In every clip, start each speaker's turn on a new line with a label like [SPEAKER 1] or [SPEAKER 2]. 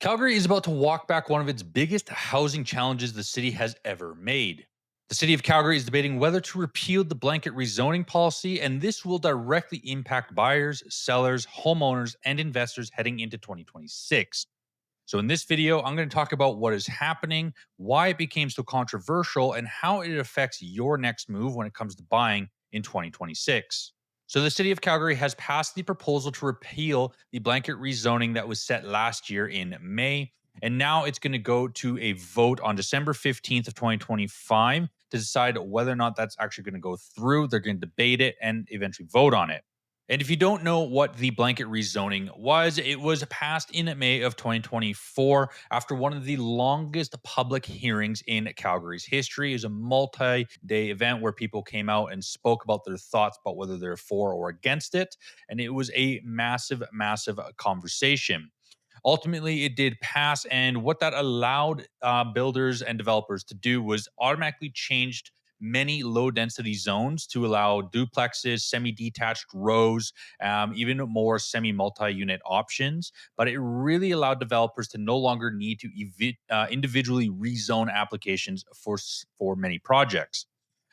[SPEAKER 1] Calgary is about to walk back one of its biggest housing challenges the city has ever made. The city of Calgary is debating whether to repeal the blanket rezoning policy, and this will directly impact buyers, sellers, homeowners, and investors heading into 2026. So, in this video, I'm going to talk about what is happening, why it became so controversial, and how it affects your next move when it comes to buying in 2026. So, the city of Calgary has passed the proposal to repeal the blanket rezoning that was set last year in May. And now it's going to go to a vote on December 15th of 2025 to decide whether or not that's actually going to go through. They're going to debate it and eventually vote on it. And if you don't know what the blanket rezoning was, it was passed in May of 2024 after one of the longest public hearings in Calgary's history. It was a multi day event where people came out and spoke about their thoughts about whether they're for or against it. And it was a massive, massive conversation. Ultimately, it did pass, and what that allowed builders and developers to do was automatically changed many low density zones to allow duplexes, semi detached rows, even more semi multi unit options. But it really allowed developers to no longer need to individually rezone applications for many projects.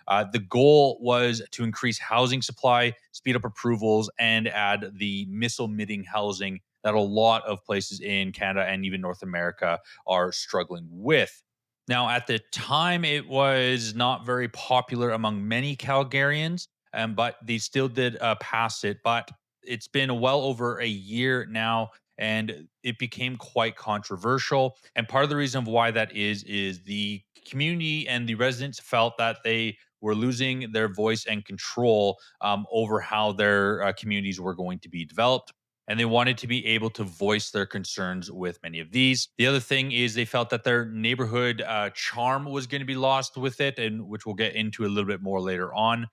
[SPEAKER 1] The goal was to increase housing supply, speed up approvals, and add the missile emitting housing that a lot of places in Canada and even North America are struggling with. Now, at the time, it was not very popular among many Calgarians, but they still did pass it. But it's been well over a year now, and it became quite controversial. And part of the reason why that is the community and the residents felt that they were losing their voice and control over how their communities were going to be developed. And they wanted to be able to voice their concerns with many of these. The other thing is they felt that their neighborhood charm was going to be lost with it, and which we'll get into a little bit more later on.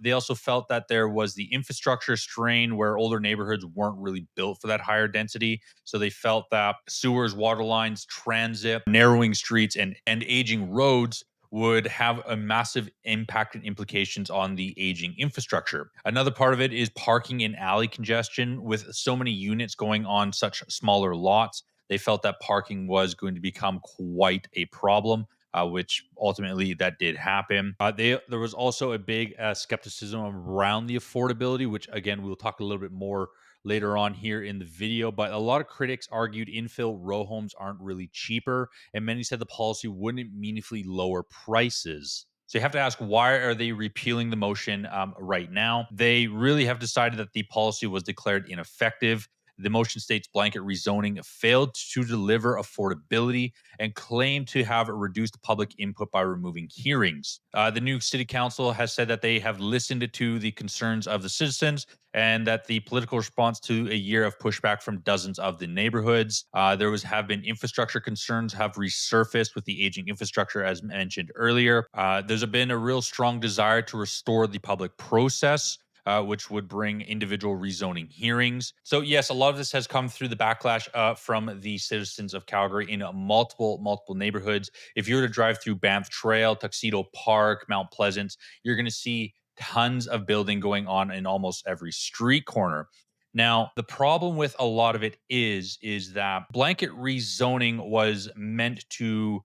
[SPEAKER 1] They also felt that there was the infrastructure strain where older neighborhoods weren't really built for that higher density. So they felt that sewers, water lines, transit, narrowing streets, and aging roads would have a massive impact and implications on the aging infrastructure. Another part of it is parking and alley congestion with so many units going on such smaller lots. They felt that parking was going to become quite a problem. Which ultimately that did happen. There was also a big skepticism around the affordability, which again we'll talk a little bit more later on here in the video. But a lot of critics argued infill row homes aren't really cheaper, and many said the policy wouldn't meaningfully lower prices. So you have to ask, why are they repealing the motion right now? They really have decided that the policy was declared ineffective. The motion states blanket rezoning failed to deliver affordability and claimed to have reduced public input by removing hearings. The new city council has said that they have listened to the concerns of the citizens and that the political response to a year of pushback from dozens of the neighborhoods. Have been infrastructure concerns have resurfaced with the aging infrastructure, as mentioned earlier. There's been a real strong desire to restore the public process. Which would bring individual rezoning hearings. So, yes, a lot of this has come through the backlash from the citizens of Calgary in multiple neighborhoods. If you were to drive through Banff Trail, Tuxedo Park, Mount Pleasant, you're going to see tons of building going on in almost every street corner. Now, the problem with a lot of it is that blanket rezoning was meant to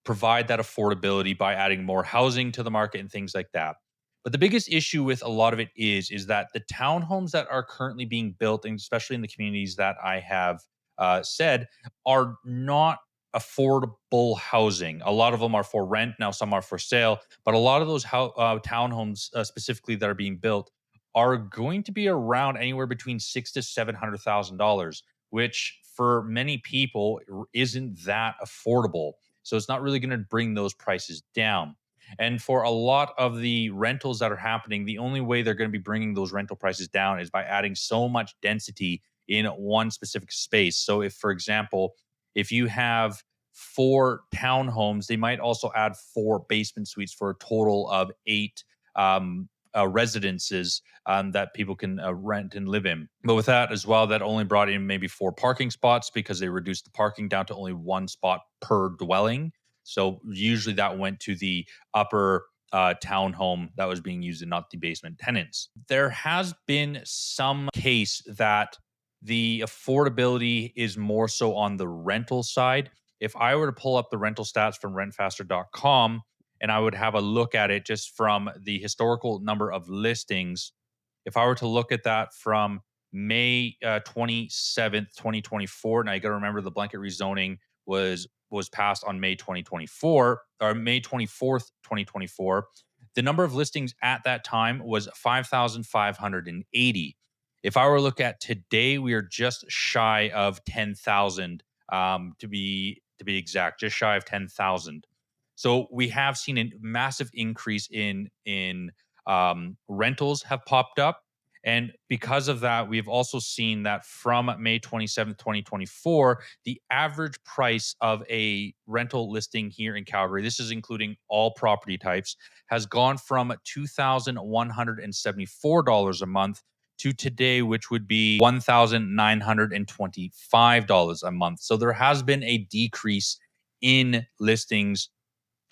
[SPEAKER 1] provide that affordability by adding more housing to the market and things like that. But the biggest issue with a lot of it is that the townhomes that are currently being built, and especially in the communities that I have said, are not affordable housing. A lot of them are for rent now; some are for sale. But a lot of those townhomes, specifically that are being built, are going to be around anywhere between six to $700,000, which for many people isn't that affordable. So it's not really going to bring those prices down. And for a lot of the rentals that are happening, the only way they're going to be bringing those rental prices down is by adding so much density in one specific space. So, if, for example, if you have four townhomes, they might also add four basement suites for a total of eight residences that people can rent and live in. But with that as well, that only brought in maybe four parking spots because they reduced the parking down to only one spot per dwelling. So usually that went to the upper townhome that was being used and not the basement tenants. There has been some case that the affordability is more so on the rental side. If I were to pull up the rental stats from rentfaster.com and I would have a look at it just from the historical number of listings, if I were to look at that from May 27th, 2024, now you got to remember the blanket rezoning was passed on May 2024 or May 24th, 2024. The number of listings at that time was 5,580. If I were to look at today, we are just shy of 10,000, to be exact, just shy of 10,000. So we have seen a massive increase in rentals have popped up. And because of that, we've also seen that from May 27th, 2024, the average price of a rental listing here in Calgary, this is including all property types, has gone from $2,174 a month to today, which would be $1,925 a month. So there has been a decrease in listings,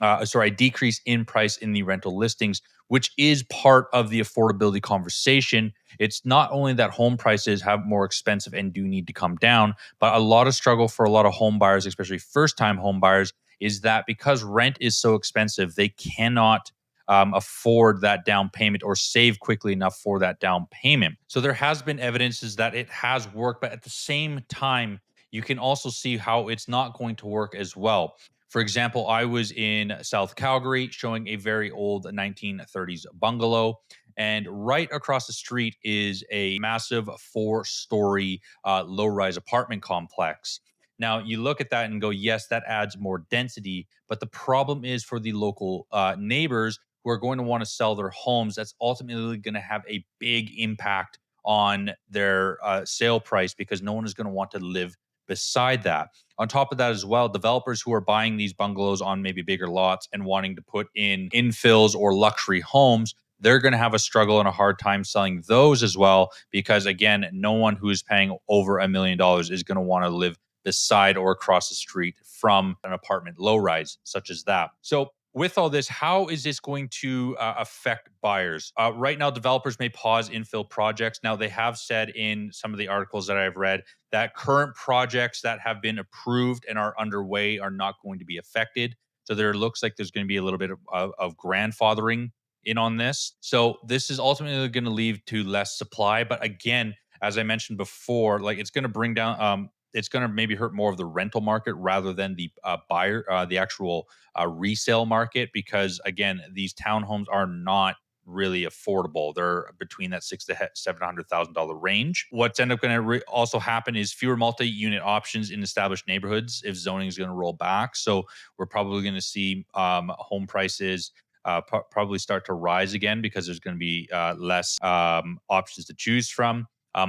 [SPEAKER 1] a decrease in price in the rental listings, which is part of the affordability conversation. It's not only that home prices have more expensive and do need to come down, but a lot of struggle for a lot of home buyers, especially first time home buyers, is that because rent is so expensive, they cannot afford that down payment or save quickly enough for that down payment. So there has been evidences that it has worked, but at the same time, you can also see how it's not going to work as well. For example, I was in South Calgary showing a very old 1930s bungalow. And right across the street is a massive 4-story low rise apartment complex. Now, you look at that and go, yes, that adds more density. But the problem is for the local neighbors who are going to want to sell their homes, that's ultimately going to have a big impact on their sale price because no one is going to want to live beside that. On top of that, as well, developers who are buying these bungalows on maybe bigger lots and wanting to put in infills or luxury homes, they're going to have a struggle and a hard time selling those as well. Because again, no one who is paying over $1 million is going to want to live beside or across the street from an apartment low rise such as that. So, with all this, how is this going to affect buyers? Right now, developers may pause infill projects. Now, they have said in some of the articles that I've read that current projects that have been approved and are underway are not going to be affected. So there looks like there's going to be a little bit of grandfathering in on this. So this is ultimately going to lead to less supply. But again, as I mentioned before, like it's going to bring down, it's going to maybe hurt more of the rental market rather than the the actual resale market, because again, these townhomes are not really affordable. They're between that $600,000 to $700,000 range. What's end up going to also happen is fewer multi-unit options in established neighborhoods if zoning is going to roll back. So we're probably going to see home prices probably start to rise again because there's going to be less options to choose from.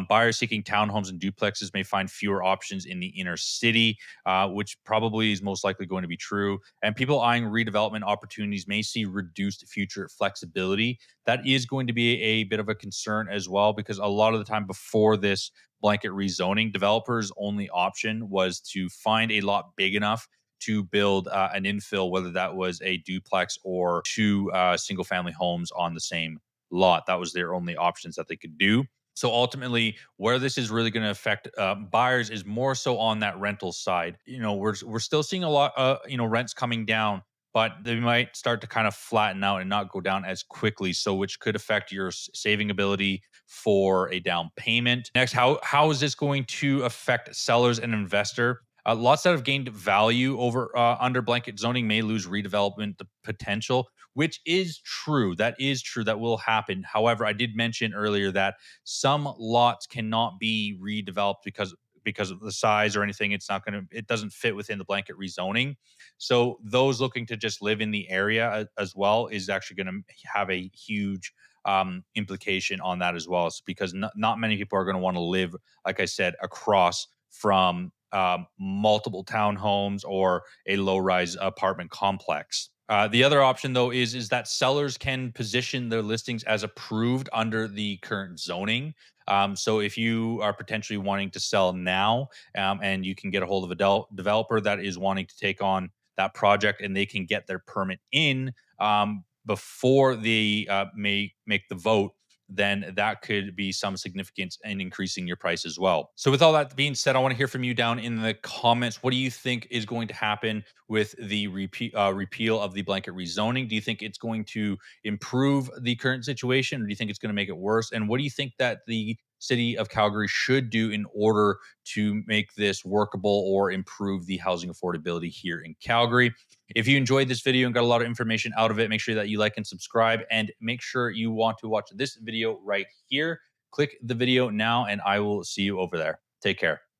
[SPEAKER 1] Buyers seeking townhomes and duplexes may find fewer options in the inner city, which probably is most likely going to be true. And people eyeing redevelopment opportunities may see reduced future flexibility. That is going to be a bit of a concern as well, because a lot of the time before this blanket rezoning, developers' only option was to find a lot big enough to build an infill, whether that was a duplex or two single family homes on the same lot. That was their only options that they could do. So ultimately, where this is really going to affect buyers is more so on that rental side. We're still seeing a lot, rents coming down, but they might start to kind of flatten out and not go down as quickly. So, which could affect your saving ability for a down payment. Next, how is this going to affect sellers and investor? Lots that have gained value over under blanket zoning may lose redevelopment potential, which is true. That is true. That will happen. However, I did mention earlier that some lots cannot be redeveloped because of the size or anything. It doesn't fit within the blanket rezoning. So those looking to just live in the area as well is actually going to have a huge implication on that as well. It's because not many people are going to want to live, like I said, across from multiple townhomes or a low-rise apartment complex. The other option, though, is that sellers can position their listings as approved under the current zoning. So if you are potentially wanting to sell now, and you can get a hold of a developer that is wanting to take on that project, and they can get their permit in before they may make the vote, then that could be some significance in increasing your price as well. So, with all that being said, I want to hear from you down in the comments. What do you think is going to happen with the repeal of the blanket rezoning? Do you think it's going to improve the current situation, or do you think it's going to make it worse? And what do you think that the city of Calgary should do in order to make this workable or improve the housing affordability here in Calgary? If you enjoyed this video and got a lot of information out of it, make sure that you like and subscribe, and make sure you want to watch this video right here. Click the video now, and I will see you over there. Take care.